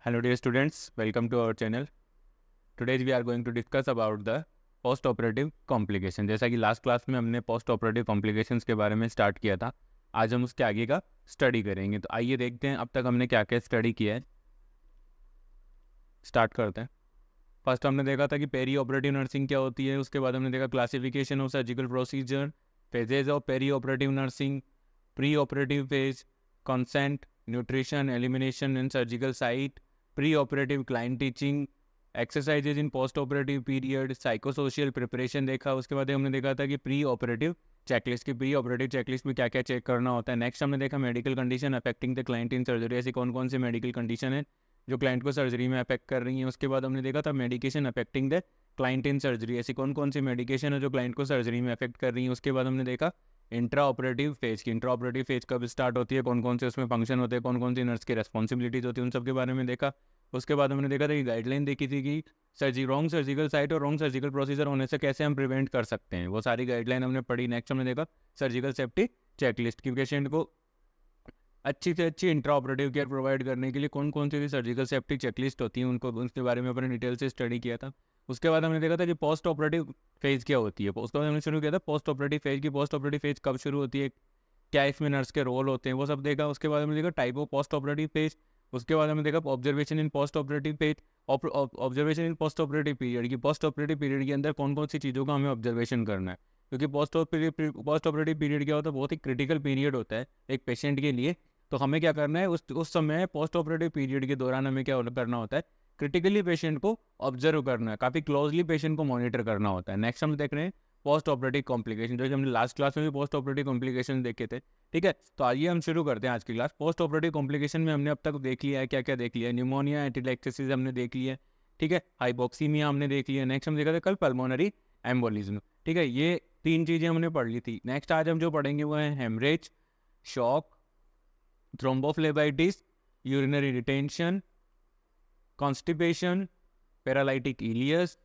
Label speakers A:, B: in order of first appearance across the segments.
A: Hello dear students, welcome to our channel. Today we are going to discuss about the post operative complication. जैसा कि last class में हमने post operative complications के बारे में start किया था, आज हम उसके आगे का स्टडी करेंगे। तो आइए देखते हैं अब तक हमने क्या क्या स्टडी किया है। स्टार्ट करते हैं। फर्स्ट हमने देखा था कि पेरी ऑपरेटिव नर्सिंग क्या होती है, उसके बाद हमने देखा classification of surgical procedure, phases of peri operative nursing, pre operative phase, consent, nutrition, elimination in surgical site, pre operative client teaching, exercises in post operative period, psychosocial preparation देखा। उसके बाद हमने देखा था कि प्री ऑपरेटिव चेकलिस्ट की pre operative checklist में क्या क्या चेक करना होता है। नेक्स्ट हमने देखा medical condition affecting the client in surgery, ऐसी कौन कौन सी मेडिकल कंडीशन है जो क्लाइंट को सर्जरी में अफेक्ट कर रही है। उसके बाद हमने देखा था medication affecting the client in surgery, ऐसी कौन कौन सी मेडिकेशन है जो क्लाइंट को सर्जरी में अफेक्ट कर रही है। उसके बाद हमने देखा इंट्रा ऑपरेटिव फेज की, इंट्रा ऑपरेटिव फेज कब स्टार्ट होती है, कौन कौन से उसमें फंक्शन होते हैं, कौन कौन सी नर्स की रेस्पॉन्सिबिलिटीज होती है, उन सब के बारे में देखा। उसके बाद हमने देखा था कि गाइडलाइन देखी थी कि रॉन्ग सर्जिकल साइट और रॉन्ग सर्जिकल प्रोसीजर होने से कैसे हम प्रिवेंट कर सकते हैं, वो सारी गाइडलाइन हमने पढ़ी। नेक्स्ट हमने देखा सर्जिकल सेफ्टी चेकलिस्ट की, पेशेंट को अच्छी से अच्छी इंट्रा ऑपरेटिव केयर प्रोवाइड करने के लिए कौन कौन सी सर्जिकल सेफ्टी चेकलिस्ट होती है, उनको उसके बारे में अपने डिटेल से स्टडी किया था। उसके बाद हमने देखा था कि पोस्ट ऑपरेटिव फेज क्या होती है। उसके बाद हमने शुरू किया था पोस्ट ऑपरेटिव फेज की, पोस्ट ऑपरेटिव फेज कब शुरू होती है, क्या इसमें नर्स के रोल होते हैं, वो सब देखा। उसके बाद हमने देखा type of post operative phase. उसके बाद हमने देखा ऑब्जर्वेशन इन पोस्ट ऑपरेटिव फेज, ऑब्जर्वेशन इन पोस्ट ऑपरेटिव पीरियड की, पोस्ट ऑपरेटिव पीरियड के अंदर कौन कौन सी चीज़ों का हमें ऑब्जर्वेशन करना है, क्योंकि पोस्ट ऑपरेटिव पीरियड क्या होता है, बहुत ही क्रिटिकल पीरियड होता है एक पेशेंट के लिए। तो हमें क्या करना है उस समय पोस्ट ऑपरेटिव पीरियड के दौरान हमें क्या करना होता है, क्रिटिकली पेशेंट को ऑब्जर्व करना है, काफ़ी क्लोजली पेशेंट को मॉनिटर करना होता है। नेक्स्ट हम देख रहे हैं पोस्ट ऑपरेटिव कॉम्प्लिकेशन, जो हमने लास्ट क्लास में भी पोस्ट ऑपरेटिव कॉम्प्लिकेशन देखे थे। ठीक है, तो आइए हम शुरू करते हैं आज की क्लास। पोस्ट ऑपरेटिव कॉम्प्लिकेशन में हमने अब तक देख लिया है, क्या क्या देख लिया है, न्यूमोनिया, एंटीलेक्सिस हमने देख लिया है। ठीक है, हाइपोक्सीमिया हमने देख लिया। नेक्स्ट हम देखा था कल पल्मोनरी एम्बोलिज्म। ठीक है, ये तीन चीज़ें हमने पढ़ ली थी। नेक्स्ट आज हम जो पढ़ेंगे वो है haemorrhage, shock, thrombophlebitis, urinary retention, constipation, paralytic ileus,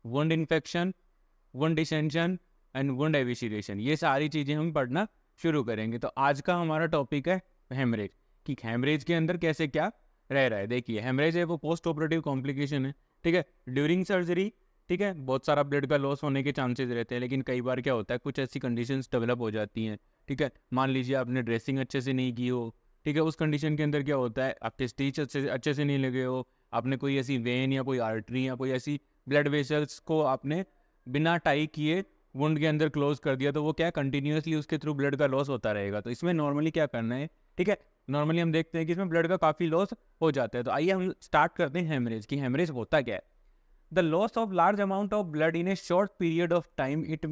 A: wound infection, wound dehiscence and wound evisceration, ये सारी चीज़ें हम पढ़ना शुरू करेंगे। तो आज का हमारा टॉपिक है हेमरेज, कि हेमरेज के अंदर कैसे क्या रह रहा है। देखिए हेमरेज है वो पोस्ट ऑपरेटिव कॉम्प्लिकेशन है। ठीक है, ड्यूरिंग सर्जरी, ठीक है, बहुत सारा ब्लड का लॉस होने के चांसेस रहते हैं, लेकिन कई बार क्या होता है कुछ ऐसी कंडीशंस डेवलप हो जाती हैं। ठीक है, मान लीजिए आपने ड्रेसिंग अच्छे से नहीं की हो, ठीक है, उस कंडीशन के अंदर क्या होता है आपके स्टिच अच्छे से नहीं लगे हो, आपने कोई ऐसी वेन या कोई आर्टरी या कोई ऐसी ब्लड वेसल्स को आपने बिना टाई किए वुंड के अंदर क्लोज कर दिया, तो वो क्या कंटिन्यूसली उसके थ्रू ब्लड का लॉस होता रहेगा। तो इसमें नॉर्मली क्या करना है, ठीक है, नॉर्मली हम देखते हैं कि इसमें ब्लड का काफ़ी लॉस हो जाता है। तो आइए हम स्टार्ट करते हैं हेमरेज की। हेमरेज होता क्या है, the loss of large amount of blood in a short period of time, it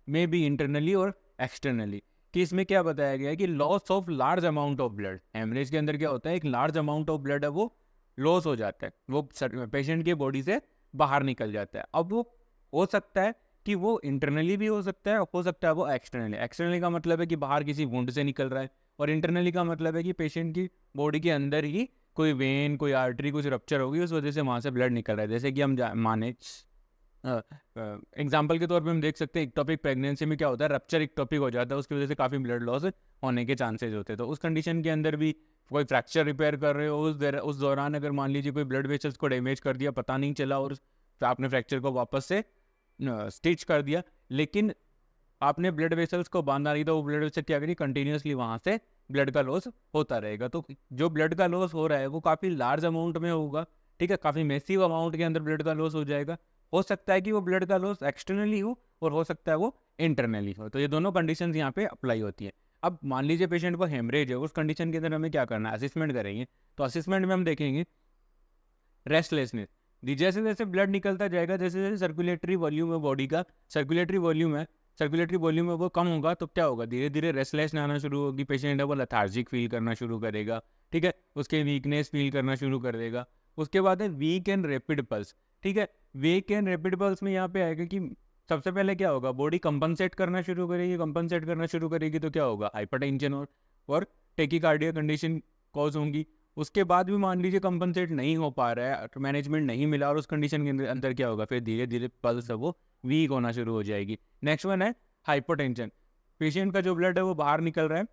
A: may be internally और एक्सटर्नली। कि इसमें क्या बताया गया है कि loss of large amount of blood, haemorrhage के अंदर क्या होता है, एक लार्ज अमाउंट ऑफ ब्लड है वो लॉस हो जाता है, वो पेशेंट के बॉडी से बाहर निकल जाता है। अब वो हो सकता है कि वो इंटरनली भी हो सकता है वो एक्सटर्नली। एक्सटर्नली का मतलब है कि बाहर किसी वुंड से निकल रहा है, और इंटरनली का मतलब है कि पेशेंट की बॉडी के अंदर ही कोई वेन, कोई आर्टरी, कुछ रप्चर होगी, उस वजह से वहाँ से ब्लड निकल रहा है। जैसे कि हम माने एग्जाम्पल के तौर पे हम देख सकते हैं इक्टोपिक प्रेगनेंसी में क्या होता है, रप्चर इक्टोपिक हो जाता है, उसकी वजह से काफ़ी ब्लड लॉस होने के चांसेस होते हैं। तो उस कंडीशन के अंदर भी कोई फ्रैक्चर रिपेयर कर रहे हो, उस दौरान अगर मान लीजिए कोई ब्लड वेसल्स को डैमेज कर दिया, पता नहीं चला, और आपने फ्रैक्चर को वापस से स्टिच कर दिया, लेकिन आपने ब्लड वेसल्स को बांधा नहीं, तो वो ब्लड वेसल क्या करिए कंटिन्यूसली वहाँ से ब्लड का लॉस होता रहेगा। तो जो ब्लड का लॉस हो रहा है वो काफ़ी लार्ज अमाउंट में होगा। ठीक है, काफ़ी मैसिव अमाउंट के अंदर ब्लड का लॉस हो जाएगा। हो सकता है कि वो ब्लड का लॉस एक्सटर्नली हो और हो सकता है वो इंटरनली हो। तो ये दोनों कंडीशंस यहाँ पे अप्लाई होती है। अब मान लीजिए पेशेंट को हेमरेज है, उस कंडीशन के अंदर हमें क्या करना है, असेसमेंट करेंगे। तो असेसमेंट में हम देखेंगे रेस्टलेसनेस, जैसे जैसे ब्लड निकलता जाएगा, जैसे जैसे सर्कुलेटरी वॉल्यूम है बॉडी का, सर्कुलेटरी वॉल्यूम है वो कम होगा, तो क्या होगा, धीरे धीरे रेस्टलेसनेस आना शुरू होगी, पेशेंट है वो लेथार्जिक फील करना शुरू करेगा। ठीक है, उसके वीकनेस फील करना शुरू कर देगा। उसके बाद है वीक एंड रैपिड पल्स। ठीक है, वीक एंड रैपिड पल्स में यहाँ पे आएगा कि सबसे पहले क्या होगा, बॉडी कंपनसेट करना शुरू करेगी, तो क्या होगा, हाइपरटेंशन और टेकिकार्डिया कंडीशन कॉज होंगी। उसके बाद भी मान लीजिए कंपनसेट नहीं हो पा रहा है, मैनेजमेंट नहीं मिला, और उस कंडीशन के अंदर क्या होगा, फिर धीरे धीरे पल्स है वो वीक होना शुरू हो जाएगी। नेक्स्ट वन है हाइपोटेंशन, पेशेंट का जो ब्लड है वो बाहर निकल रहा है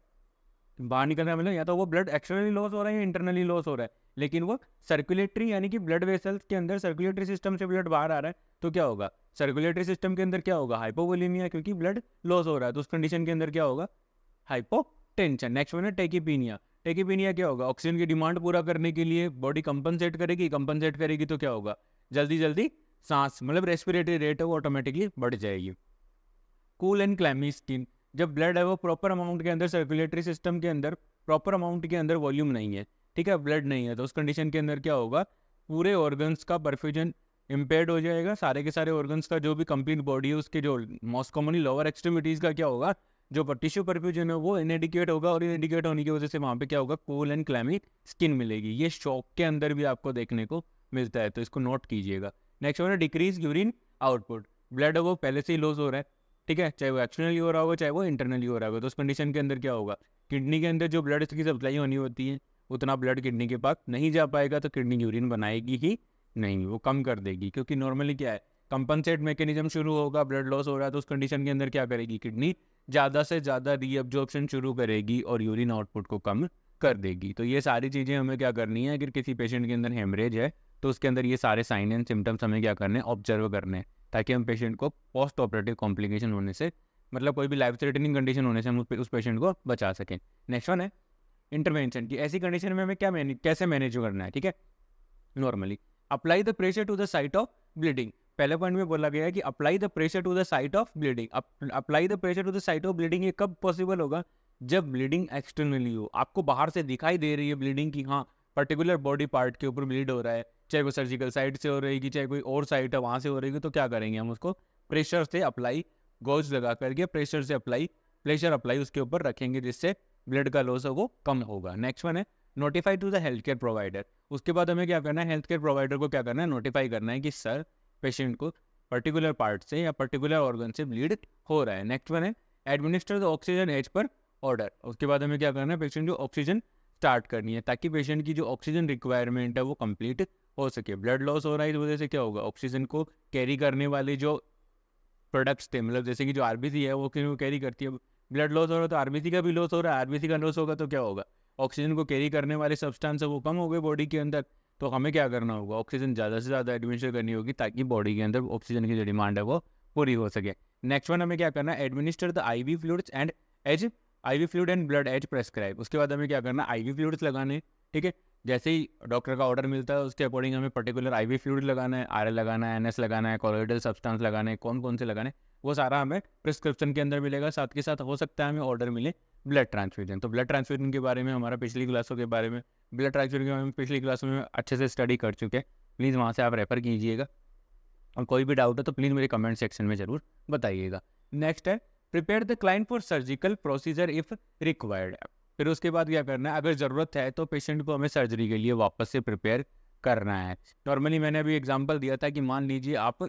A: मतलब या तो वो ब्लड एक्सटर्नली लॉस हो रहा है या इंटरनली लॉस हो रहा है। लेकिन वो सर्कुलेटरी यानी कि ब्लड वेसल्स के अंदर सर्कुलेटरी सिस्टम से ब्लड बाहर आ रहा है, तो क्या होगा, सर्कुलेटरी सिस्टम के अंदर क्या होगा, हाइपोवोलीमिया, क्योंकि ब्लड लॉस हो रहा है, तो उस कंडीशन के अंदर क्या होगा, हाइपोटेंशन। नेक्स्ट वन है टेकीपीनिया। टेकीपीनिया क्या होगा, ऑक्सीजन की डिमांड पूरा करने के लिए बॉडी कंपनसेट करेगी तो क्या होगा, जल्दी जल्दी सांस मतलब रेस्पिरेटरी रेट है वो ऑटोमेटिकली बढ़ जाएगी। कूल एंड क्लैमी स्किन, जब ब्लड है वो प्रॉपर अमाउंट के अंदर सर्कुलेटरी सिस्टम के अंदर प्रॉपर अमाउंट के अंदर वॉल्यूम नहीं है, ठीक है, ब्लड नहीं है, तो उस कंडीशन के अंदर क्या होगा, पूरे ऑर्गन्स का परफ्यूजन इम्पेयर्ड हो जाएगा, सारे के सारे ऑर्गन्स का जो भी कंप्लीट बॉडी है उसके जो मोस्ट कॉमनली लोअर एक्सट्रीमिटीज़ का क्या होगा, जो टिश्यू परफ्यूजन है वो इनएडिक्वेट होगा, और इनएडिक्वेट होने की वजह से वहाँ पे क्या होगा, कूल एंड क्लैमी स्किन मिलेगी। ये शॉक के अंदर भी आपको देखने को मिलता है, तो इसको नोट कीजिएगा। नेक्स्ट वन है डिक्रीज यूरिन आउटपुट। ब्लड वो पहले से ही लॉस हो रहा है, ठीक है, चाहे वो एक्सटर्नली हो रहा होगा चाहे वो इंटरनली हो रहा होगा, तो उस कंडीशन के अंदर क्या होगा, किडनी के अंदर जो ब्लड की सप्लाई होनी होती है उतना ब्लड किडनी के पास नहीं जा पाएगा, तो किडनी यूरिन बनाएगी ही नहीं, वो कम कर देगी, क्योंकि नॉर्मली क्या है, कंपनसेट मैकेनिज्म शुरू होगा, ब्लड लॉस हो रहा है, तो उस कंडीशन के अंदर क्या करेगी, किडनी ज़्यादा से ज़्यादा रीअब्जॉर्प्शन शुरू करेगी और यूरिन आउटपुट को कम कर देगी। तो ये सारी चीज़ें हमें क्या करनी है, अगर किसी पेशेंट के अंदर हेमरेज है तो उसके अंदर ये सारे साइन एंड सिम्टम्स हमें क्या करने हैं, ऑब्जर्व करने हैं, ताकि हम पेशेंट को पोस्ट ऑपरेटिव कॉम्प्लिकेशन होने से, मतलब कोई भी लाइफ थ्रेटनिंग कंडीशन होने से हम उस पेशेंट को बचा सकें। नेक्स्ट वन है इंटरवेंशन की, ऐसी कंडीशन में हमें क्या कैसे मैनेज करना है, ठीक है। Normally apply the pressure to the site of bleeding, पहले पॉइंट में बोला गया है कि apply the pressure to the site of bleeding. Apply the pressure to the site of bleeding ये कब पॉसिबल होगा, जब ब्लीडिंग एक्सटर्नली हो, आपको बाहर से दिखाई दे रही है ब्लीडिंग की, हाँ पर्टिकुलर बॉडी पार्ट के ऊपर ब्लीड हो रहा है, चाहे वो सर्जिकल साइड से हो रहेगी चाहे कोई और साइट है वहाँ से हो रहेगी, तो क्या करेंगे हम उसको प्रेशर से अप्लाई, गोज लगा करके प्रेशर से अप्लाई, प्रेशर अप्लाई उसके ऊपर रखेंगे, जिससे ब्लड का लॉस है वो कम होगा। नेक्स्ट वन है notify to the health care provider. उसके बाद हमें क्या करना है, हेल्थ केयर प्रोवाइडर को क्या करना है, नोटिफाई करना है कि सर पेशेंट को पर्टिकुलर पार्ट से या पर्टिकुलर ऑर्गन से ब्लीड हो रहा है। नेक्स्ट वन है administer the oxygen as per order. उसके बाद हमें क्या करना है, पेशेंट को ऑक्सीजन स्टार्ट करनी है, ताकि पेशेंट की जो ऑक्सीजन रिक्वायरमेंट है वो कंप्लीट हो सके। ब्लड लॉस हो रहा है इस वजह से क्या होगा, ऑक्सीजन को कैरी करने वाले जो प्रोडक्ट्स थे, मतलब जैसे कि जो आरबीसी है वो कैरी करती है, ब्लड लॉस हो रहा है तो आरबीसी का भी लॉस हो रहा है, आरबीसी का लॉस होगा तो क्या होगा, ऑक्सीजन को कैरी करने वाले सब्सटेंस है वो कम हो गए बॉडी के अंदर, तो हमें क्या करना होगा, ऑक्सीजन ज़्यादा से ज़्यादा एडमिनिस्टर करनी होगी, ताकि बॉडी के अंदर ऑक्सीजन की जो डिमांड है वो पूरी हो सके। नेक्स्ट वन हमें क्या करना है, administer the IV fluids and as IV fluid and blood as prescribe. उसके बाद हमें क्या करना है, आईवी फ्लूइड्स लगाने, ठीक है, जैसे ही डॉक्टर का ऑर्डर मिलता है उसके अकॉर्डिंग हमें पर्टिकुलर आईवी फ्लूइड लगाना है, आरएल लगाना है, एनएस लगाना है, कोलोइडल सब्सटेंस लगाना है, कौन कौन से लगाने, वो सारा हमें प्रिस्क्रिप्शन के अंदर मिलेगा। साथ के साथ हो सकता है हमें ऑर्डर मिले ब्लड ट्रांसफ्यूजन, तो ब्लड ट्रांसफ्यूजन के बारे में हमारा पिछली क्लासों के बारे में, ब्लड ट्रांसफ्यूजन के बारे में पिछली क्लासों में अच्छे से स्टडी कर चुके हैं, प्लीज़ वहाँ से आप रेफर कीजिएगा, और कोई भी डाउट है तो प्लीज़ मेरे कमेंट सेक्शन में ज़रूर बताइएगा। नेक्स्ट है prepare the client for surgical procedure if required. फिर उसके बाद क्या करना है, अगर ज़रूरत है तो पेशेंट को हमें सर्जरी के लिए वापस से प्रिपेयर करना है। नॉर्मली मैंने अभी एग्जांपल दिया था कि मान लीजिए आप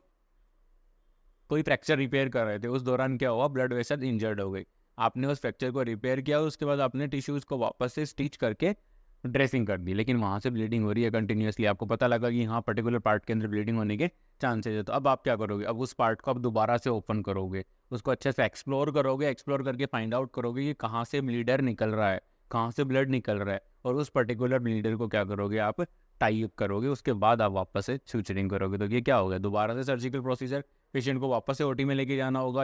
A: कोई फ्रैक्चर रिपेयर कर रहे थे, उस दौरान क्या हुआ, ब्लड वेसल इंजर्ड हो गई, आपने उस फ्रैक्चर को रिपेयर किया, उसके बाद आपने टिश्यूज़ को वापस से स्टिच करके ड्रेसिंग कर दी, लेकिन वहाँ से ब्लीडिंग हो रही है कंटिन्यूसली, आपको पता लगा कि हाँ पर्टिकुलर पार्ट के अंदर ब्लीडिंग होने के चांसेज है, तो अब आप क्या करोगे, अब उस पार्ट को आप दोबारा से ओपन करोगे, उसको अच्छे से एक्सप्लोर करोगे, एक्सप्लोर करके फाइंड आउट करोगे कि कहाँ से ब्लीडर निकल रहा है, कहाँ से ब्लड निकल रहा है, और उस पर्टिकुलर ब्लीडर को क्या करोगे, आप टाई अप करोगे, उसके बाद आप वापस से सूचरिंग करोगे, तो ये क्या हो गया, दोबारा से सर्जिकल प्रोसीजर, पेशेंट को वापस से ओटी में लेके जाना होगा,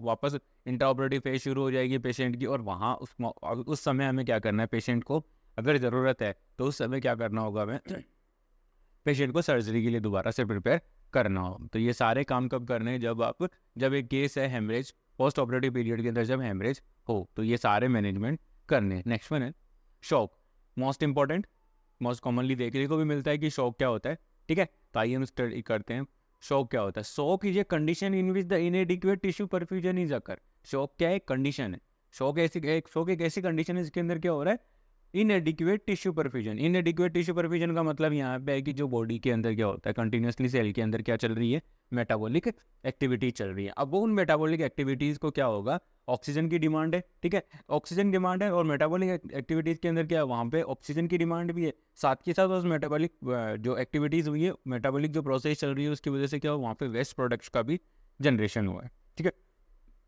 A: वापस इंट्रा ऑपरेटिव फेज शुरू हो जाएगी पेशेंट की, और वहाँ उस समय हमें क्या करना है, पेशेंट को अगर ज़रूरत है तो उस समय क्या करना होगा, हमें पेशेंट को सर्जरी के लिए दोबारा से प्रिपेयर करना हो। तो ये सारे काम कब करने हैं, जब एक केस है हेमरेज, पोस्ट ऑपरेटिव पीरियड के अंदर जब हेमरेज हो, तो ये सारे मैनेजमेंट करने हैं। नेक्स्ट वन है shock, most important, most commonly देखने को भी मिलता है कि शॉक क्या होता है, ठीक है, तो आइए हम स्टडी करते हैं शॉक क्या होता है। Shock is a condition in which the inadequate tissue perfusion is occur. Shock क्या है, कंडीशन है, शॉक एक ऐसी कंडीशन है जिसके अंदर क्या हो रहा है, इनएडिक्वेट टिश्यू परफ्यूजन। इनएडिक्वेट टिश्यू परफ्यूजन का मतलब यहाँ पे है कि जो बॉडी के अंदर क्या होता है, कंटिन्यूसली सेल के अंदर क्या चल रही है, मेटाबॉलिक एक्टिविटी चल रही है। अब वो उन मेटाबॉलिक एक्टिविटीज़ को क्या होगा, ऑक्सीजन की डिमांड है, ठीक है, ऑक्सीजन डिमांड है, और मेटाबॉलिक एक्टिविटीज़ के अंदर क्या है, वहाँ पे ऑक्सीजन की डिमांड भी है, साथ के साथ उस मेटाबॉलिक जो एक्टिविटीज़ हुई है, मेटाबॉलिक जो प्रोसेस चल रही है उसकी वजह से क्या हो, वहाँ पे वेस्ट प्रोडक्ट्स का भी जनरेशन हुआ है, ठीक है,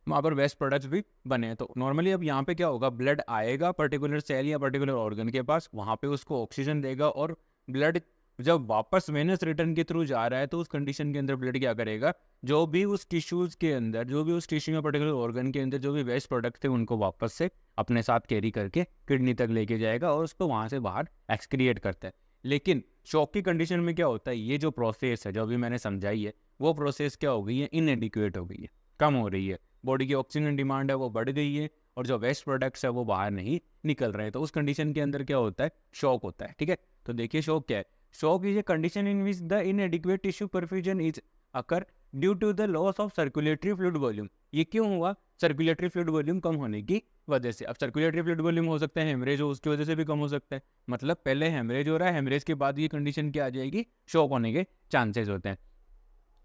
A: वहाँ पर वेस्ट प्रोडक्ट्स भी बने हैं। तो नॉर्मली अब यहाँ पे क्या होगा, ब्लड आएगा पर्टिकुलर सेल या पर्टिकुलर ऑर्गन के पास, वहाँ पे उसको ऑक्सीजन देगा और ब्लड जब वापस वेनस रिटर्न के थ्रू जा रहा है तो उस कंडीशन के अंदर ब्लड क्या करेगा, जो भी उस टिश्यूज के अंदर, जो भी उस टिश्यू में पर्टिकुलर ऑर्गन के अंदर जो भी वेस्ट प्रोडक्ट थे उनको वापस से अपने साथ कैरी करके किडनी तक लेके जाएगा और उसको वहाँ से बाहर एक्सक्रिएट करता है। लेकिन शॉक की कंडीशन में क्या होता है, ये जो प्रोसेस है जो अभी मैंने समझाई है वो प्रोसेस क्या हो गई है, इनएडिक्वेट हो गई है, कम हो रही है। बॉडी की ऑक्सीजन डिमांड है वो बढ़ गई है और जो वेस्ट प्रोडक्ट्स है वो बाहर नहीं निकल रहे हैं। तो उस कंडीशन के अंदर क्या होता है, शॉक होता है। ठीक है, तो देखिए शॉक क्या है। Shock is a condition in which the inadequate tissue perfusion is occur due to the loss of circulatory fluid volume. ये क्यों हुआ, सर्कुलेटरी फ्लूइड वॉल्यूम कम होने की वजह से। अब सर्कुलेटरी फ्लूइड वॉल्यूम हो सकता है हेमरेज हो, उसकी वजह से भी कम हो सकता है। मतलब पहले हेमरेज हो रहा है, हेमरेज के बाद ये कंडीशन क्या आ जाएगी, शॉक होने के चांसेस होते हैं।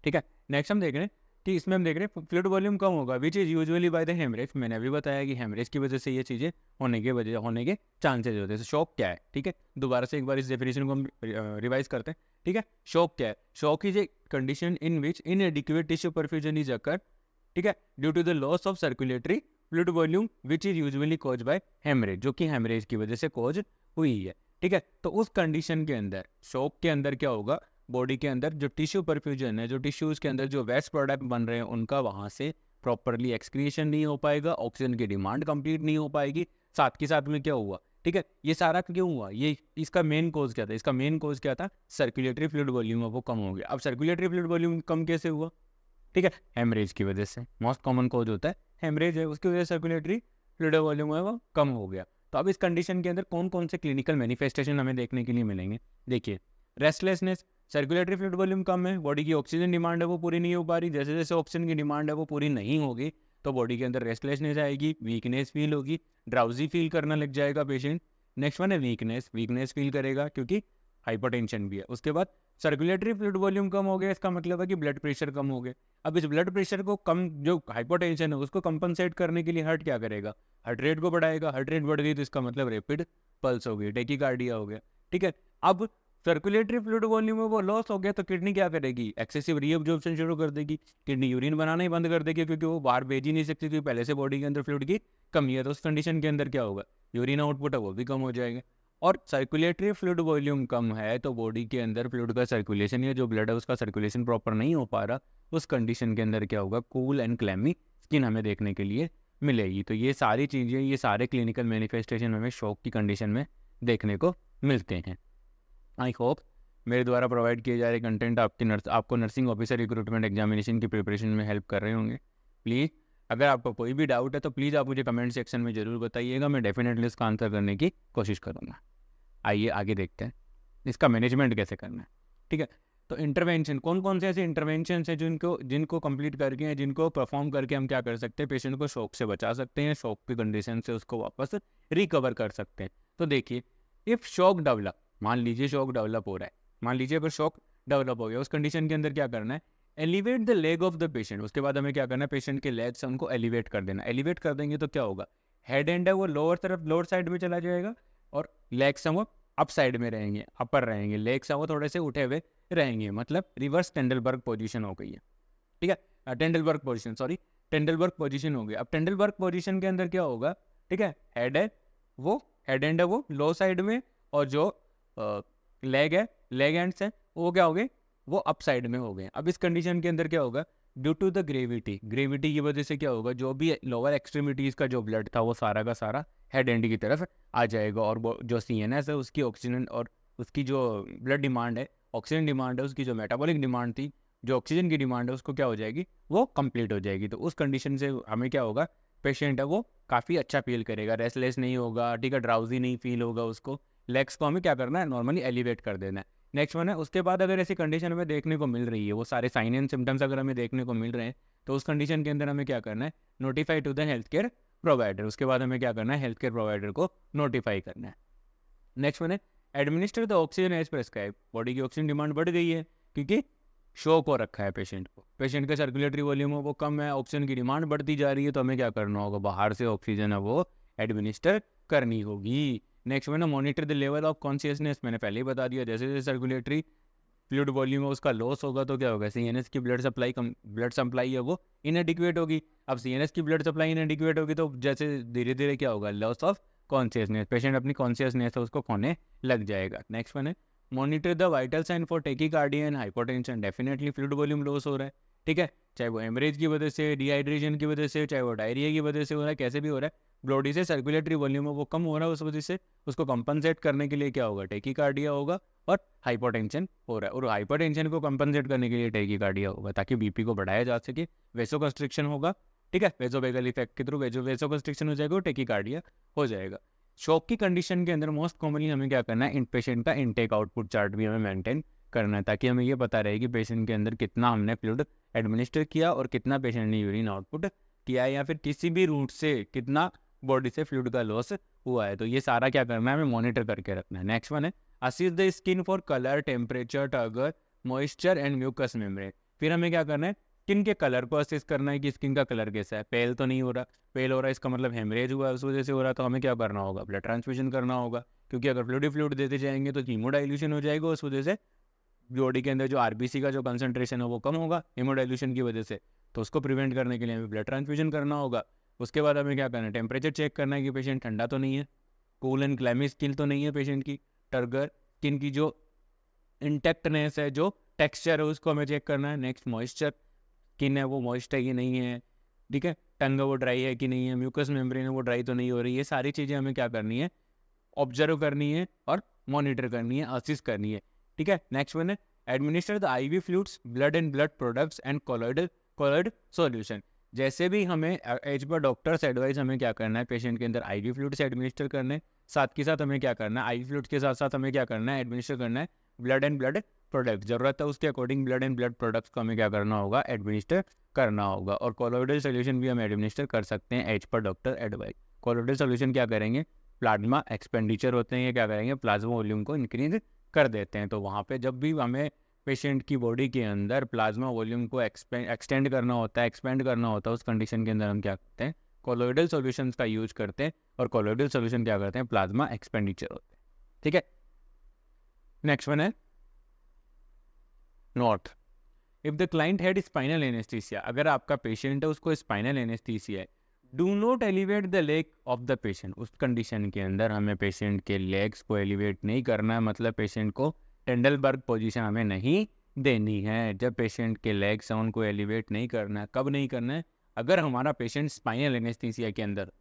A: ठीक है, नेक्स्ट हम देख रहे हैं कि इसमें हम देख रहे हैं फ्लूइड वॉल्यूम कम होगा which is usually by the haemorrhage. मैंने अभी बताया कि हेमरेज की वजह से ये चीज़ें होने के चांसेस होते हैं। शॉक क्या है, ठीक है, दोबारा से एक बार इस डेफिनेशन को हम रिवाइज करते हैं। ठीक है, शॉक क्या है, shock is a condition in which inadequate tissue perfusion is occur, ठीक है, due to the loss of circulatory fluid volume which is usually cause by haemorrhage, जो कि हेमरेज की वजह से कॉज हुई है। ठीक है, तो उस कंडीशन के अंदर शॉक के अंदर क्या होगा, बॉडी के अंदर जो टिश्यू परफ्यूजन है, जो टिश्यूज के अंदर जो वेस्ट प्रोडक्ट बन रहे हैं उनका वहाँ से प्रॉपरली एक्सक्रीशन नहीं हो पाएगा, ऑक्सीजन की डिमांड कंप्लीट नहीं हो पाएगी। साथ के साथ में क्या हुआ, ठीक है, ये सारा क्यों हुआ, ये इसका मेन कोज क्या था, इसका मेन कोज क्या था, सर्कुलेटरी फ्लूइड वॉल्यूम वो कम हो गया। अब सर्कुलेटरी फ्लूइड वॉल्यूम कम कैसे हुआ, ठीक है, हेमरेज की वजह से। मोस्ट कॉमन कोज होता है हेमरेज है, उसकी वजह से सर्कुलेटरी फ्लूइड वॉल्यूम है वो कम हो गया। तो अब इस कंडीशन के अंदर कौन कौन से क्लिनिकल मैनिफेस्टेशन हमें देखने के लिए मिलेंगे, देखिए, रेस्टलेसनेस, सर्कुलेटरी फ्लूइड वॉल्यूम कम है, बॉडी की ऑक्सीजन डिमांड है वो पूरी नहीं हो पा रही। जैसे जैसे ऑक्सीजन की डिमांड है वो पूरी नहीं होगी तो बॉडी के अंदर रेस्टलेसनेस आएगी, वीकनेस फील होगी, ड्राउजी फील करना लग जाएगा पेशेंट। नेक्स्ट वन है वीकनेस फील करेगा क्योंकि हाइपरटेंशन भी है। उसके बाद सर्कुलेटरी फ्लूइड वॉल्यूम कम हो गया, इसका मतलब है कि ब्लड प्रेशर कम हो गया। अब इस ब्लड प्रेशर को कम, जो हाइपरटेंशन है उसको कंपनसेट करने के लिए हार्ट क्या करेगा, हार्ट रेट को बढ़ाएगा। हार्ट रेट बढ़ गई तो इसका मतलब रैपिड पल्स हो गई, टेकीकार्डिया हो गया। ठीक है, अब सर्कुलेटरी फ्लूइड वॉल्यूम में वो लॉस हो गया तो किडनी क्या करेगी, एक्सेसिव रीअब्जॉर्प्शन शुरू कर देगी, किडनी यूरिन बनाना ही बंद कर देगी क्योंकि वो बाहर भेज ही नहीं सकती क्योंकि पहले से बॉडी के अंदर फ्लूइड की कमी है। तो उस कंडीशन के अंदर क्या होगा, यूरिन आउटपुट है वो भी कम हो जाएगा। और सर्कुलेटरी फ्लूइड वॉल्यूम कम है तो बॉडी के अंदर फ्लूइड का सर्कुलेशन या जो ब्लड है उसका सर्कुलेशन प्रॉपर नहीं हो पा रहा, उस कंडीशन के अंदर क्या होगा, कूल एंड क्लैमी स्किन हमें देखने के लिए मिलेगी। तो ये सारी चीज़ें, ये सारे क्लिनिकल मैनिफेस्टेशन हमें शॉक की कंडीशन में देखने को मिलते हैं। आई होप मेरे द्वारा प्रोवाइड किए जा रहे कंटेंट आपको नर्सिंग ऑफिसर रिक्रूटमेंट एग्जामिनेशन की प्रिपरेशन में हेल्प कर रहे होंगे। प्लीज़ अगर आपको कोई भी डाउट है तो प्लीज़ आप मुझे कमेंट सेक्शन में ज़रूर बताइएगा, मैं डेफिनेटली इसका आंसर करने की कोशिश करूँगा। आइए आगे देखते हैं इसका मैनेजमेंट कैसे करना है। ठीक है, तो इंटरवेंशन, कौन कौन से ऐसे इंटरवेंशन हैं जिनको कंप्लीट करके हैं, जिनको परफॉर्म करके हम क्या कर सकते हैं, पेशेंट को शॉक से बचा सकते हैं, शॉक की कंडीशन से उसको वापस रिकवर कर सकते हैं। तो देखिए, इफ़ शॉक डेवलप, मान लीजिए शॉक डेवलप हो रहा है, मान लीजिए अगर शॉक डेवलप हो गया, उस कंडीशन के अंदर क्या करना है, elevate the leg of the patient. उसके बाद हमें क्या करना है, पेशेंट के लेग से उनको एलिवेट कर देना। एलिवेट कर देंगे तो क्या होगा, हेड एंड है वो लोअर तरफ, लोअर साइड में चला जाएगा और लेग्स हैं वो अप साइड में रहेंगे, अपर रहेंगे, लेग्स हैं वो थोड़े से उठे हुए रहेंगे, मतलब रिवर्स टेंडलबर्ग पोजीशन हो गई है। ठीक है, टेंडलबर्ग पोजीशन हो गई। अब टेंडलबर्ग पोजीशन के अंदर क्या होगा, ठीक है, हेड एंड है वो लो साइड में और जो लेग एंड्स है वो क्या हो गए, वो अप साइड में हो गए। अब इस कंडीशन के अंदर क्या होगा, ड्यू टू द ग्रेविटी की वजह से क्या होगा, जो भी लोअर एक्सट्रीमिटीज़ का जो ब्लड था वो सारा का सारा हेड एंड की तरफ आ जाएगा और जो CNS है उसकी ऑक्सीजन और उसकी जो ब्लड डिमांड है, ऑक्सीजन डिमांड है, उसकी जो मेटाबॉलिक डिमांड थी, जो ऑक्सीजन की डिमांड है उसको क्या हो जाएगी, वो कंप्लीट हो जाएगी। तो उस कंडीशन से हमें क्या होगा, पेशेंट है वो काफ़ी अच्छा फील करेगा, रेस्टलेस नहीं होगा, ठीक है, ड्राउजी नहीं फील होगा उसको। लेग्स को हमें क्या करना है, नॉर्मली एलिवेट कर देना है। नेक्स्ट वन है, उसके बाद अगर ऐसी कंडीशन हमें देखने को मिल रही है, वो सारे साइन एंड सिम्टम्स अगर हमें देखने को मिल रहे हैं तो उस कंडीशन के अंदर हमें क्या करना है, notify to the health care provider. उसके बाद हमें क्या करना है, हेल्थ केयर प्रोवाइडर को नोटिफाई करना है। नेक्स्ट वन है, administer the oxygen as prescribe. Body की ऑक्सीजन डिमांड बढ़ गई है क्योंकि शॉक हो रखा है पेशेंट को, पेशेंट का सर्कुलेटरी वॉल्यूम वो कम है, ऑक्सीजन की डिमांड बढ़ती जा रही है, तो हमें क्या करना होगा, बाहर से ऑक्सीजन है वो एडमिनिस्टर करनी होगी। नेक्स्ट वन है, monitor the level of consciousness. मैंने पहले ही बता दिया, जैसे जैसे सर्कुलेटरी फ्लूइड वॉल्यूम है उसका लॉस होगा तो क्या होगा, CNS की ब्लड सप्लाई है वो इनएडिक्वेट होगी। अब CNS की ब्लड सप्लाई इनएडिक्वेट होगी तो जैसे धीरे धीरे क्या होगा, लॉस ऑफ कॉन्शियसनेस, पेशेंट अपनी कॉन्शियसनेस है उसको खोने लग जाएगा। नेक्स्ट वन है, monitor the vital sign for tachycardia and hypotension, definitely fluid volume loss हो रहा है, ठीक है, चाहे वो हेमरेज की वजह से, डिहाइड्रेशन की वजह से, चाहे वो डायरिया की वजह से हो रहा है, कैसे भी हो रहा है, बॉडी से सर्कुलेटरी वॉल्यूम है वो कम हो रहा है, उस वजह से उसको कंपनसेट करने के लिए क्या होगा, टेकीकार्डिया होगा और हाइपोटेंशन हो रहा है, और हाइपोटेंशन को कंपनसेट करने के लिए टेकीकार्डिया होगा ताकि बीपी को बढ़ाया जा सके, वेसोकंस्ट्रिक्शन होगा, ठीक है, वेसोवेगल इफेक्ट के थ्रू वेसोकंस्ट्रिक्शन हो जाएगा और टेकीकार्डिया हो जाएगा। शॉक की कंडीशन के अंदर मोस्ट कॉमनली हमें क्या करना है, इन पेशेंट का इनटेक आउटपुट चार्ट भी हमें मेंटेन करना है ताकि हमें ये पता रहे कि पेशेंट के अंदर कितना हमने फ्लूइड एडमिनिस्टर किया और कितना पेशेंट ने यूरिन आउटपुट किया है, या फिर किसी भी रूट से कितना बॉडी से फ्लूइड का लॉस हुआ है। तो ये सारा क्या करना है, हमें मॉनिटर करके रखना है। नेक्स्ट वन है assist the skin for colour, temperature, turgor, moisture and mucous membrane. फिर हमें क्या करना है, स्किन के कलर को असिस्ट करना है कि स्किन का कलर कैसा है, पेल तो नहीं हो रहा, पेल हो रहा है इसका मतलब हेमरेज हुआ है, उस वजह से हो रहा है, तो हमें क्या करना होगा, ब्लड ट्रांसफ्यूजन करना होगा, क्योंकि अगर फ्लूइड देते जाएंगे तो हीमोडाइल्यूशन हो जाएगा, उस वजह से बॉडी के अंदर जो आरबीसी का जो कंसंट्रेशन है वो कम होगा हीमोडाइल्यूशन की वजह से, तो उसको प्रिवेंट करने के लिए हमें ब्लड ट्रांसफ्यूजन करना होगा। उसके बाद हमें क्या करना है, टेम्परेचर चेक करना है कि पेशेंट ठंडा तो नहीं है, कूल एंड क्लैमी स्किन तो नहीं है पेशेंट की, टर्गर, स्किन की जो इंटेक्टनेस है, जो टेक्सचर है उसको हमें चेक करना है। नेक्स्ट मॉइस्चर, स्किन है वो मॉइस्ट है कि नहीं है, ठीक है, टंग वो ड्राई है कि नहीं है, म्यूकस मेम्ब्रेन है वो ड्राई तो नहीं हो रही, ये सारी चीज़ें हमें क्या करनी है, ऑब्जर्व करनी है और मॉनिटर करनी है, असिस्ट करनी है, ठीक है। नेक्स्ट वन है administer the IV fluids, blood and blood products and collared solution. जैसे भी हमें एज पर डॉक्टर्स एडवाइस हमें क्या करना है, पेशेंट के अंदर आईवी फ्लूइड्स एडमिनिस्टर करने, साथ के साथ हमें क्या करना है, आईवी फ्लूइड्स के साथ साथ हमें क्या करना है, एडमिनिस्टर करना है ब्लड एंड ब्लड प्रोडक्ट, जरूरत है उसके according blood and blood products को हमें क्या करना होगा, एडमिनिस्टर करना होगा। और कोलोइडल सोल्यूशन भी हम एडमिनिस्टर कर सकते हैं as per doctor advice. Colloidal solution क्या करेंगे, प्लाज्मा एक्सपेंडिचर होते हैं, ये क्या करेंगे, प्लाज्मा वॉल्यूम को इंक्रीज कर देते हैं। तो वहाँ पे जब भी हमें पेशेंट की बॉडी के अंदर प्लाज्मा वॉल्यूम को एक्सटेंड करना होता है, एक्सपेंड करना होता है, उस कंडीशन के अंदर हम क्या करते हैं, कोलोइडल सॉल्यूशंस का यूज करते हैं, और कोलोइडल सॉल्यूशन क्या करते हैं, प्लाज्मा एक्सपेंडिचर होते हैं, ठीक है। नेक्स्ट वन है not, if the client had spinal anaesthesia, अगर आपका पेशेंट है उसको स्पाइनल एनेस्थीसिया है, do not elevate the leg of the patient, उस कंडीशन के अंदर हमें पेशेंट के लेग्स को एलिवेट नहीं करना है, मतलब पेशेंट को टेंडलबर्ग पोजीशन हमें नहीं देनी है। जब पेशेंट के लेग्स हैं उनको एलिवेट नहीं करना है, कब नहीं करना है, अगर हमारा पेशेंट स्पाइनल एनेस्थीसिया के अंदर,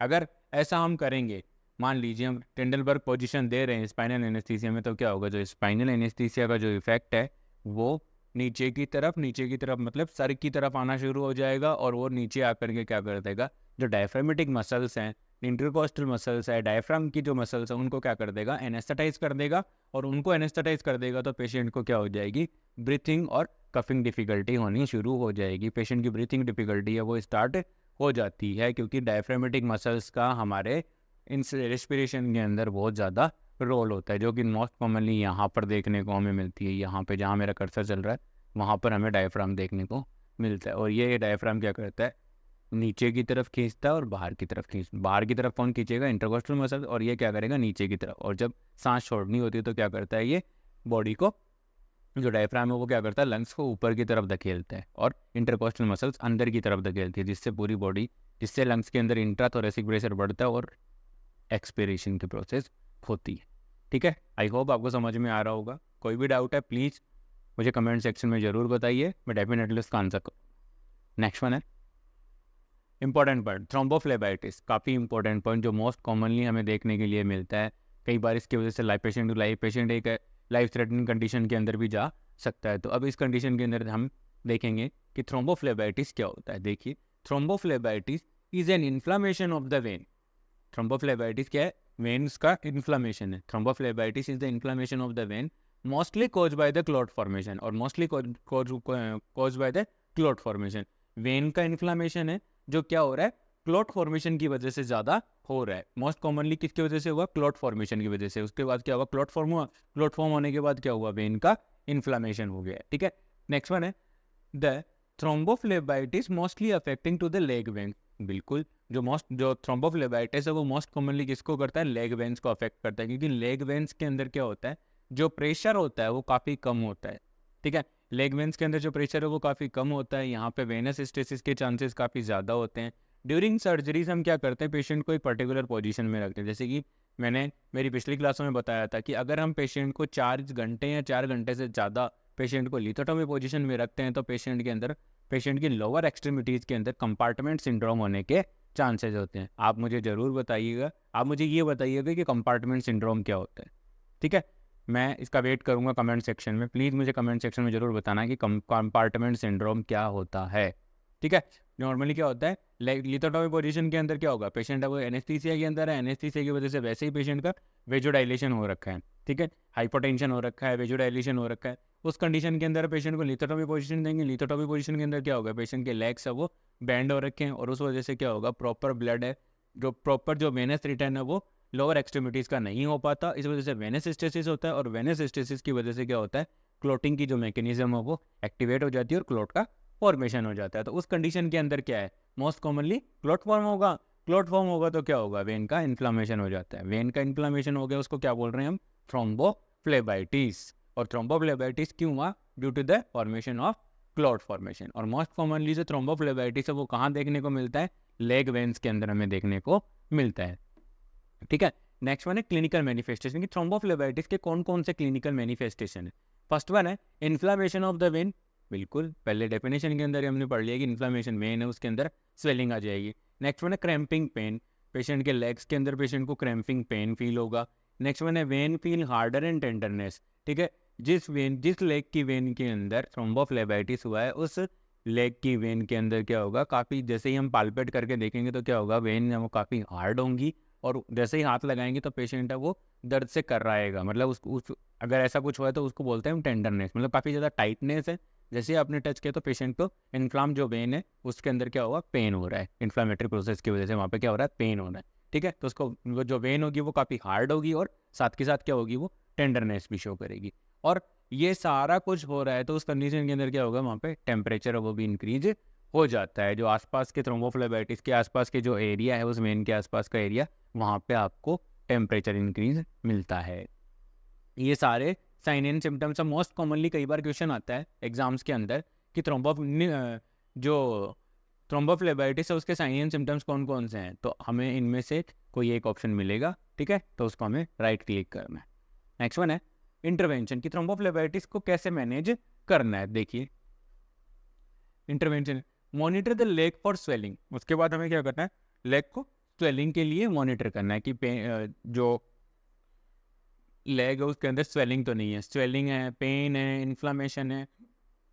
A: अगर ऐसा हम करेंगे, मान लीजिए हम टेंडलबर्ग पोजीशन दे रहे हैं स्पाइनल एनेस्थीसिया में, तो क्या होगा, जो स्पाइनल एनेस्थीसिया का जो इफेक्ट है वो नीचे की तरफ मतलब सर की तरफ आना शुरू हो जाएगा, और वो नीचे आकर के क्या कर देगा, जो डायफ्रामेटिक मसल्स हैं, इंटरकोस्टल मसल्स है, डायफ्राम की जो मसल्स हैं उनको क्या कर देगा, एनेस्थेटाइज कर देगा, और उनको एनेस्थेटाइज कर देगा तो पेशेंट को क्या हो जाएगी, ब्रीथिंग और कफिंग डिफिकल्टी होनी शुरू हो जाएगी। पेशेंट की ब्रीथिंग डिफिकल्टी है वो स्टार्ट हो जाती है, क्योंकि डायफ्रामेटिक मसल्स का हमारे इन रेस्पिरेशन के अंदर बहुत ज़्यादा रोल होता है, जो कि मोस्ट कॉमनली यहाँ पर देखने को हमें मिलती है, यहाँ पे जहाँ मेरा कर्सर चल रहा है वहाँ पर हमें डायफ्राम देखने को मिलता है। और ये डायफ्राम क्या करता है, नीचे की तरफ खींचता है और बाहर की तरफ बाहर की तरफ कौन खींचेगा, इंटरकोस्टल मसल, और ये क्या करेगा, नीचे की तरफ। और जब सांस छोड़नी होती है तो क्या करता है, ये बॉडी को, जो डायफ्राम है वो क्या करता है, लंग्स को ऊपर की तरफ धकेलता है, और इंटरकोस्टल मसल्स अंदर की तरफ धकेलती है, जिससे पूरी बॉडी, जिससे लंग्स के अंदर इंट्राथोरेसिक प्रेशर बढ़ता है और एक्सपिरेशन की प्रोसेस होती है, ठीक है। आई होप आपको समझ में आ रहा होगा। कोई भी डाउट है प्लीज़ मुझे कमेंट सेक्शन में ज़रूर बताइए, मैं डेफिनेटली उसका आंसर करूँ। नेक्स्ट वन है इंपॉर्टेंट पॉइंट, थ्रोम्बोफ्लेबाइटिस, काफ़ी इंपॉर्टेंट पॉइंट जो मोस्ट कॉमनली हमें देखने के लिए मिलता है। कई बार इसकी वजह से पेशेंट एक लाइफ थ्रेटनिंग कंडीशन के अंदर भी जा सकता है। तो अब इस कंडीशन के अंदर हम देखेंगे कि थ्रोम्बोफ्लेबाइटिस क्या होता है। देखिए, thrombophlebitis is an inflammation of the vein. Thrombophlebitis क्या है, वेन्स का इन्फ्लामेशन है। Thrombophlebitis is the inflammation of the vein mostly cause by the clot formation, और mostly cause by the clot formation. Vein का इन्फ्लामेशन है जो क्या हो रहा है, क्लॉट फॉर्मेशन की वजह से ज़्यादा हो रहा है। मोस्ट कॉमनली किसकी वजह से हुआ, क्लॉट फॉर्मेशन की वजह से। उसके बाद क्या हुआ, क्लॉट फॉर्म हुआ, क्लॉट फॉर्म होने के बाद क्या हुआ, वेन का इन्फ्लामेशन हो गया, ठीक है। नेक्स्ट वन है the thrombophlebitis mostly affecting to the leg vein. बिल्कुल, जो थ्रोम्बोफ्लेबाइटिस है वो मोस्ट कॉमनली किसको करता है, लेग वेन्स को अफेक्ट करता है, क्योंकि लेग वेन्स के अंदर क्या होता है, जो प्रेशर होता है वो काफ़ी कम होता है, ठीक है। लेग वेन्स के अंदर जो प्रेशर है वो काफ़ी कम होता है, यहाँ पे वेनस स्टेसिस के चांसेस काफ़ी ज़्यादा होते हैं। ड्यूरिंग सर्जरीज हम क्या करते हैं, पेशेंट को एक पर्टिकुलर पोजीशन में रखते हैं। जैसे कि मैंने मेरी पिछली क्लासों में बताया था कि अगर हम पेशेंट को 4 घंटे या 4 घंटे से ज़्यादा पेशेंट को लिथोटोमी पोजीशन में रखते हैं तो पेशेंट की लोअर एक्सट्रीमिटीज़ के अंदर कंपार्टमेंट सिंड्रोम होने के चांसेस होते हैं। आप मुझे ज़रूर बताइएगा, आप मुझे ये बताइएगा कि कंपार्टमेंट सिंड्रोम क्या होता है, ठीक है। मैं इसका वेट करूँगा कमेंट सेक्शन में। प्लीज़ मुझे कमेंट सेक्शन में ज़रूर बताना कि कंपार्टमेंट सिंड्रोम क्या होता है, ठीक है। नॉर्मली क्या होता है, लिथोटोमी पोजीशन के अंदर क्या होगा, पेशेंट अब एनेस्थीसिया के अंदर है, एनेस्थीसिया की वजह से वैसे ही पेशेंट का वेजोडाइलेशन हो रखा है, ठीक है, हाइपोटेंशन हो रखा है, वेजोडाइलेशन हो रखा है। उस कंडीशन के अंदर पेशेंट को लिथोटोमी पोजीशन देंगे। लिथोटोमी पोजीशन के अंदर क्या होगा, पेशेंट के लेग्स है वो बैंड हो रखे हैं और उस वजह से क्या होगा, प्रॉपर ब्लड है, जो प्रॉपर जो वेनस रिटर्न है वो लोअर एक्सट्रीमिटीज़ का नहीं हो पाता। इस वजह से वेनस स्टेसिस होता है और वेनस स्टेसिस की वजह से क्या होता है, क्लोटिंग की जो मैकेनिज्म है वो एक्टिवेट हो जाती है और क्लोट का फॉर्मेशन हो जाता है। तो उस कंडीशन के अंदर क्या है, मोस्ट कॉमनली क्लोट फॉर्म होगा। क्लोट फॉर्म होगा तो क्या होगा, वेन का इन्फ्लामेशन हो जाता है। वेन का इन्फ्लामेशन हो गया, उसको क्या बोल रहे हैं हम, थ्रोम्बोफ्लेबाइटिस। और थ्रोम्बोफ्लेबाइटिस क्यों हुआ, due to the formation of clot formation. और मोस्ट कॉमनली जो थ्रोम्बोफ्लेबाइटिस है वो कहाँ देखने को मिलता है, लेग वेन्स के अंदर हमें देखने को मिलता है, ठीक है। नेक्स्ट वन है क्लिनिकल मैनिफेस्टेशन की थ्रोम्बोफ्लेबाइटिस के कौन कौन से क्लिनिकल मैनिफेस्टेशन है। फर्स्ट वन है इन्फ्लामेशन ऑफ द वेन। बिल्कुल पहले डेफिनेशन के अंदर हमने पढ़ लिया कि इन्फ्लामेशन वेन है, उसके अंदर स्वेलिंग आ जाएगी। नेक्स्ट वन है क्रैम्पिंग पेन, पेशेंट के लेग्स के अंदर पेशेंट को क्रैम्पिंग पेन फील होगा। नेक्स्ट वन है when feel harder and tenderness, ठीक है। जिस लेग की वेन के अंदर थ्रोम्बोफ्लेबाइटिस हुआ है उस लेग की वेन के अंदर क्या होगा, काफ़ी जैसे ही हम पाल्पेट करके देखेंगे तो क्या होगा, वेन वो काफ़ी हार्ड होंगी और जैसे ही हाथ लगाएंगे तो पेशेंट है वो दर्द से कर रहेगा। मतलब उस अगर ऐसा कुछ हुआ है तो उसको बोलते हैं हम टेंडरनेस, मतलब काफ़ी ज़्यादा टाइटनेस है। जैसे ही आपने टच किया तो पेशेंट को इन्फ्लाम जो वेन है उसके अंदर क्या होगा, पेन हो रहा है, इन्फ्लामेटरी प्रोसेस की वजह से वहाँ पे क्या हो रहा है, पेन हो रहा है, ठीक है। तो उसको वो जो वेन होगी वो काफ़ी हार्ड होगी और साथ के साथ क्या होगी, वो टेंडरनेस भी शो करेगी। और ये सारा कुछ हो रहा है तो उस कंडीशन के अंदर क्या होगा, वहाँ पे टेम्परेचर वो भी इंक्रीज हो जाता है। जो आसपास के थ्रोम्बोफ्लेबाइटिस के आसपास के जो एरिया है, उस वेन के आसपास का एरिया, वहाँ पे आपको टेम्परेचर इंक्रीज मिलता है। ये सारे sign and symptoms. Most commonly कई बार क्वेश्चन आता है एग्जाम्स के अंदर कि जो थ्रोम्बोफ्लेबाइटिस है उसके साइन एंड सिम्टम्स कौन कौन से हैं, तो हमें इनमें से कोई एक ऑप्शन मिलेगा, ठीक है, तो उसको हमें राइट क्लिक करना है। नेक्स्ट वन है इंटरवेंशन की थ्रोम्बोफ्लेबाइटिस को कैसे मैनेज करना है। देखिए intervention, monitor the leg for swelling. उसके बाद हमें क्या करना है, लेग को स्वेलिंग के लिए मॉनिटर करना है कि जो लेग है उसके अंदर स्वेलिंग तो नहीं है, स्वेलिंग है, पेन है, इन्फ्लामेशन है,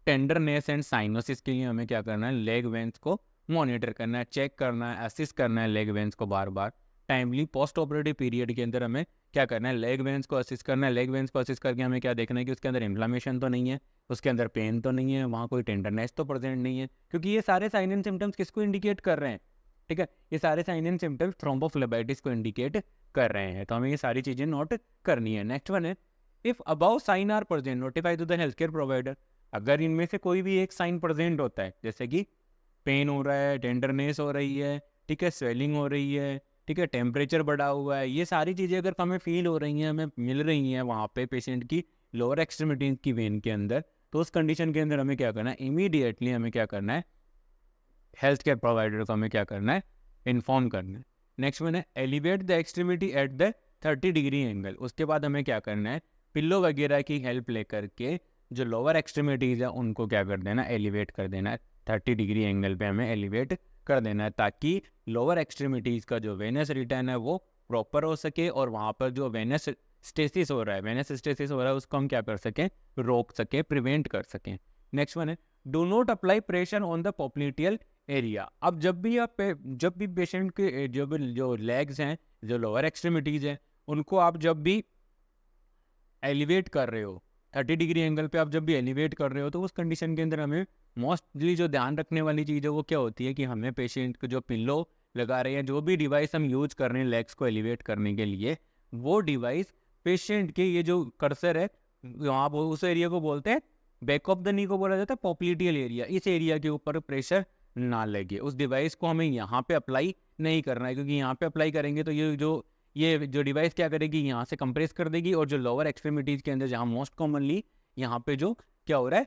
A: टेंडरनेस एंड साइनोसिस के लिए हमें क्या करना है, लेग वेंस को मॉनिटर करना है, चेक करना है, असिस्ट करना है लेग वेंस को बार बार। टाइमली पोस्ट ऑपरेटिव पीरियड के अंदर हमें क्या करना है, लेग वेंस को असिस्ट करना है। लेग वेंस को असिस्ट करके हमें क्या देखना है कि उसके अंदर इन्फ्लामेशन तो नहीं है, उसके अंदर पेन तो नहीं है, वहाँ कोई टेंडरनेस तो प्रेजेंट नहीं है, क्योंकि ये सारे साइन एंड सिम्टम्स किसको इंडिकेट कर रहे हैं, ठीक है, ये सारे साइन एंड सिम्टम्स थ्रोम्बोफ्लेबाइटिस को इंडिकेट कर रहे हैं। तो हमें ये सारी चीज़ें नोट करनी है। नेक्स्ट वन है if above sign are present notify to the health care provider. अगर इनमें से कोई भी एक साइन प्रेजेंट होता है, जैसे कि पेन हो रहा है, टेंडरनेस हो रही है, ठीक है, स्वेलिंग हो रही है, ठीक है, टेम्परेचर बढ़ा हुआ है, ये सारी चीज़ें अगर हमें फील हो रही हैं, हमें मिल रही हैं वहाँ पे पेशेंट की लोअर एक्सट्रीमिटी की वेन के अंदर, तो उस कंडीशन के अंदर हमें क्या करना है, इमीडिएटली हमें क्या करना है, हेल्थ केयर प्रोवाइडर को हमें क्या करना है, इन्फॉर्म करना है। नेक्स्ट वन है elevate the extremity at the 30 degree angle. उसके बाद हमें क्या करना है, पिल्लो वगैरह की हेल्प लेकर के जो लोअर एक्सट्रीमिटीज़ है उनको क्या कर देना, एलिवेट कर देना है, 30 डिग्री एंगल पे हमें एलिवेट कर देना है, ताकि लोअर एक्सट्रीमिटीज़ का जो वेनस रिटर्न है वो प्रॉपर हो सके और वहाँ पर जो वेनस स्टेसिस हो रहा है, वेनस स्टेसिस हो रहा है, उसको हम क्या कर सकें, रोक सकें, प्रिवेंट कर सकें। नेक्स्ट वन है do not apply pressure on the popliteal area. अब जब भी पेशेंट के जो लेग्स हैं, जो लोअर एक्सट्रीमिटीज़ हैं, उनको आप जब भी एलिवेट कर रहे हो 30 डिग्री एंगल पे, आप जब भी एलिवेट कर रहे हो, तो उस कंडीशन के अंदर हमें मोस्टली जो ध्यान रखने वाली चीज़ है वो क्या होती है कि हमें पेशेंट को जो पिल्लो लगा रहे हैं, जो भी डिवाइस हम यूज कर रहे हैं लेग्स को एलिवेट करने के लिए, वो डिवाइस पेशेंट के ये जो कर्सर है वहाँ उस एरिया को बोलते हैं, बैक ऑफ द नी को बोला जाता है पॉप्लिटियल एरिया, इस एरिया के ऊपर प्रेशर ना लगे। उस डिवाइस को हमें यहाँ पे अप्लाई नहीं करना है, क्योंकि यहाँ पे अप्लाई करेंगे तो ये जो डिवाइस क्या करेगी, यहाँ से कंप्रेस कर देगी और जो लोअर एक्सट्रीमिटीज़ के अंदर जहाँ मोस्ट कॉमनली यहाँ पे जो क्या हो रहा है,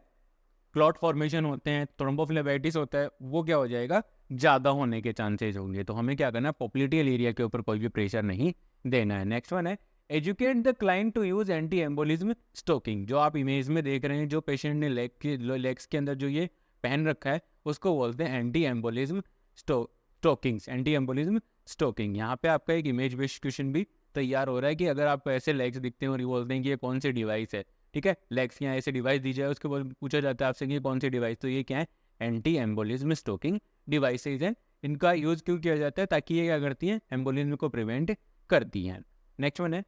A: क्लॉट फॉर्मेशन होते हैं, थ्रोम्बोफ्लेबाइटिस होता है, वो क्या हो जाएगा, ज़्यादा होने के चांसेस होंगे। तो हमें क्या करना है, पॉप्लिटियल एरिया के ऊपर कोई भी प्रेशर नहीं देना है। नेक्स्ट वन है educate the client to use anti embolism stocking. जो आप इमेज में देख रहे हैं, जो पेशेंट ने लेग्स के अंदर जो ये पहन रखा है उसको बोलते हैं anti embolism stockings, anti embolism stocking. यहाँ पे आपका एक इमेज बेस्ड क्वेश्चन भी तैयार हो रहा है कि अगर आपको ऐसे लेग्स दिखते हैं और ये बोलते हैं कि ये कौन सी डिवाइस है, ठीक है, लेग्स यहाँ ऐसे डिवाइस दी जाए, उसके बाद पूछा जाता है आपसे कि ये कौन सी डिवाइस, तो ये क्या है, एंटी एम्बोलिज्म स्टोकिंग डिवाइसेज हैं। इनका यूज़ क्यों किया जाता है, ताकि ये क्या करती हैं, एम्बोलिज्म को प्रिवेंट करती हैं। नेक्स्ट वन है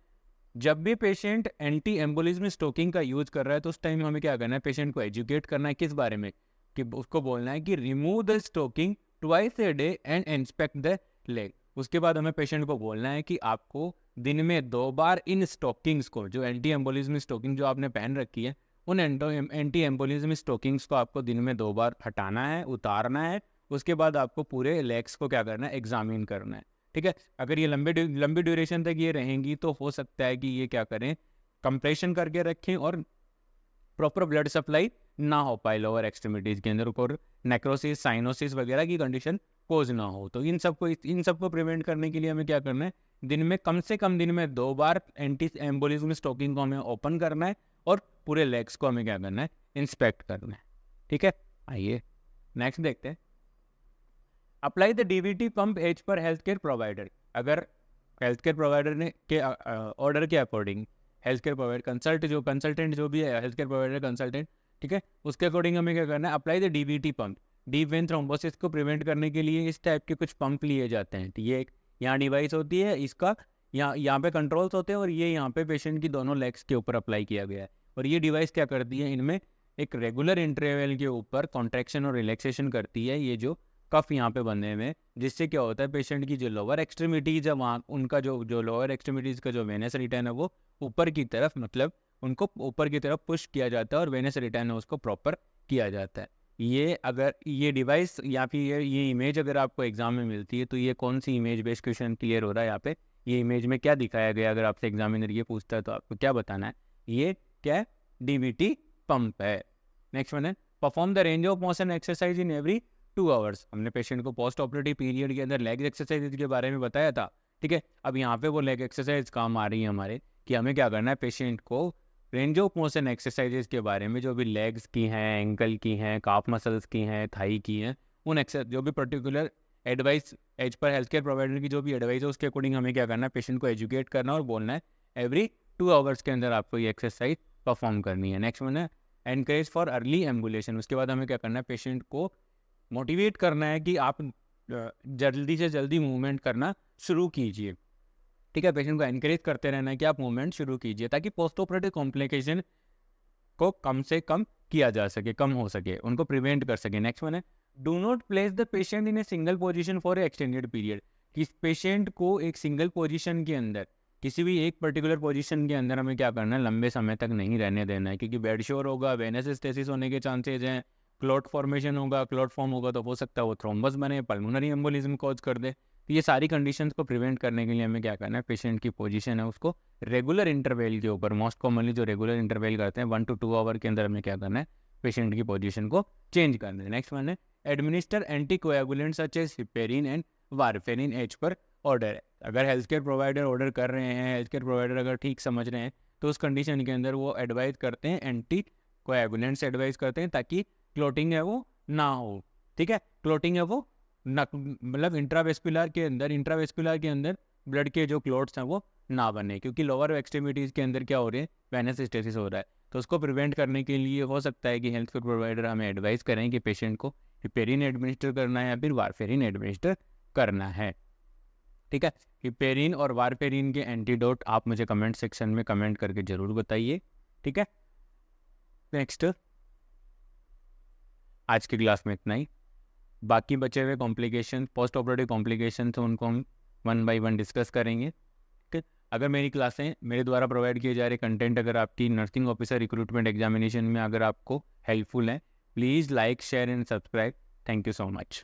A: जब भी पेशेंट एंटी एम्बोलिज्म स्टोकिंग का यूज कर रहा है तो उस टाइम हमें क्या करना है, पेशेंट को एजुकेट करना है किस बारे में, कि उसको बोलना है कि remove the stocking twice a day and inspect the leg. उसके बाद हमें पेशेंट को बोलना है कि आपको दिन में 2 बार इन स्टोकिंग्स को, जो एंटी एम्बोलिज्म स्टोकिंग जो आपने पहन रखी है, उन एंटी एम्बोलिज्म स्टोकिंग्स को आपको दिन में 2 बार हटाना है, उतारना है। उसके बाद आपको पूरे लेग्स को क्या करना है, एग्जामिन करना है, ठीक है। अगर ये लंबी ड्यूरेशन तक ये रहेंगी तो हो सकता है कि ये क्या करें, कंप्रेशन करके रखें और प्रॉपर ब्लड सप्लाई ना हो पाए लोअर एक्सट्रीमिटीज़ के अंदर, और नेक्रोसिस, साइनोसिस वगैरह की कंडीशन कोज ना हो। तो इन सबको प्रिवेंट करने के लिए हमें क्या करना है, दिन में कम से कम दिन में 2 बार एंटी एम्बोलिज्म स्टोकिंग को हमें ओपन करना है और पूरे लेग्स को हमें क्या करना है, इंस्पेक्ट करना है, ठीक है। आइए नेक्स्ट देखते हैं। Apply the DVT pump as per health care provider. अगर हेल्थ केयर प्रोवाइडर ने के ऑर्डर के अकॉर्डिंग हेल्थ केयर कंसल्टेंट जो भी है, हेल्थ केयर प्रोवाइडर कंसल्टेंट, ठीक है, उसके अकॉर्डिंग हमें क्या करना है, apply the DVT pump. Deep vein thrombosis को प्रिवेंट करने के लिए इस टाइप के कुछ पंप लिए जाते हैं। तो ये एक यहाँ डिवाइस होती है, इसका यहाँ पे कंट्रोल्स होते हैं और ये यहाँ पे पेशेंट की दोनों लेग्स के ऊपर अप्लाई किया गया है। और ये डिवाइस क्या करती है, इनमें एक रेगुलर इंटरवल के ऊपर कॉन्ट्रैक्शन और रिलैक्सेशन करती है, ये जो कफ यहाँ पे बने हुए, जिससे क्या होता है, पेशेंट की जो लोअर एक्सट्रीमिटीज है वहाँ उनका जो लोअर एक्सट्रीमिटीज का जो वेनस रिटर्न है वो ऊपर की तरफ, मतलब उनको ऊपर की तरफ पुश किया जाता है और वेनस रिटर्न है उसको प्रॉपर किया जाता है। ये अगर ये डिवाइस या फिर ये इमेज अगर आपको एग्जाम में मिलती है तो ये कौन सी इमेज बेस्ड क्वेश्चन क्लियर हो रहा है यहाँ पे, ये इमेज में क्या दिखाया गया, अगर आपसे एग्जामिनर ये पूछता है तो आपको क्या बताना है, ये क्या है, डीवीटी पंप है। नेक्स्ट वन है perform the range of motion exercise in every 2 hours. हमने पेशेंट को पोस्ट ऑपरेटिव पीरियड के अंदर लेग एक्सरसाइज के बारे में बताया था, ठीक है। अब यहाँ पे वो लेग एक्सरसाइज काम आ रही है हमारे, कि हमें क्या करना है, पेशेंट को रेंज ऑफ मोशन एक्सरसाइजेज के बारे में, जो भी लेग्स की हैं, एंकल की हैं, काफ मसल्स की हैं, थाई की हैं, उन एक्सर जो भी particular advice as per health care provider की जो भी एडवाइस है उसके अकॉर्डिंग हमें क्या करना है, पेशेंट को एजुकेट करना और बोलना है एवरी 2 आवर्स के अंदर आपको ये एक्सरसाइज परफॉर्म करनी है। नेक्स्ट वन है एनकरेज फॉर अर्ली एम्बुलेशन। उसके बाद हमें क्या करना है, पेशेंट को मोटिवेट करना है कि आप जल्दी से जल्दी मूवमेंट करना शुरू कीजिए, ठीक है। पेशेंट को एनकरेज करते रहना है कि आप मूवमेंट शुरू कीजिए, ताकि पोस्ट ऑपरेटिव कॉम्प्लिकेशन को कम से कम किया जा सके, कम हो सके, उनको प्रिवेंट कर सके। नेक्स्ट वन है do not place the patient in a single position for a extended period. किस पेशेंट को एक सिंगल पोजीशन के अंदर, किसी भी एक पर्टिकुलर पोजीशन के अंदर हमें क्या करना है, लंबे समय तक नहीं रहने देना है, क्योंकि बेड शोर होगा, वेनस स्टेसिस होने के चांसेज हैं, क्लॉट फॉर्मेशन होगा, क्लॉट फॉर्म होगा तो हो सकता है वो थ्रोम्बस बने, पल्मोनरी एम्बोलिज्म कॉज कर दे। तो ये सारी कंडीशंस को प्रिवेंट करने के लिए हमें क्या करना है, पेशेंट की पोजीशन है उसको रेगुलर इंटरवल के ऊपर, मोस्ट कॉमनली जो रेगुलर इंटरवल करते हैं 1 to 2 आवर के अंदर हमें क्या करना है, पेशेंट की पोजीशन को चेंज करना है। नेक्स्ट वन है administer anti coagulant such as heparin and warfarin as per order. अगर हेल्थ केयर प्रोवाइडर ऑर्डर कर रहे हैं, हेल्थ केयर प्रोवाइडर अगर ठीक समझ रहे हैं तो उस कंडीशन के अंदर वो एडवाइज करते हैं, एंटी कोएगुलेंट्स एडवाइज करते हैं, ताकि क्लोटिंग है वो ना हो, ठीक है। क्लोटिंग है वो मतलब इंट्रावेस्कुलर के अंदर ब्लड के जो क्लोट्स हैं वो ना बने, क्योंकि लोअर एक्सट्रीमिटीज़ के अंदर क्या हो रहे हैं, वेनस स्टेसिस हो रहा है। तो उसको प्रिवेंट करने के लिए हो सकता है कि हेल्थ केयर प्रोवाइडर हमें एडवाइस करें कि पेशेंट को हिपेरिन एडमिनिस्टर करना है या फिर वारफेरिन एडमिनिस्टर करना है, ठीक है। हिपेरिन और वारफेरिन के एंटीडोट आप मुझे कमेंट सेक्शन में कमेंट करके ज़रूर बताइए, ठीक है। नेक्स्ट आज की क्लास में इतना ही, बाकी बचे हुए कॉम्प्लिकेशन, पोस्ट ऑपरेटिव कॉम्प्लिकेशन, तो उनको हम 1 by 1 डिस्कस करेंगे, ठीक है। अगर मेरी क्लासें, मेरे द्वारा प्रोवाइड किए जा रहे कंटेंट अगर आपकी नर्सिंग ऑफिसर रिक्रूटमेंट एग्जामिनेशन में अगर आपको हेल्पफुल है, please like, share and subscribe. Thank you so much.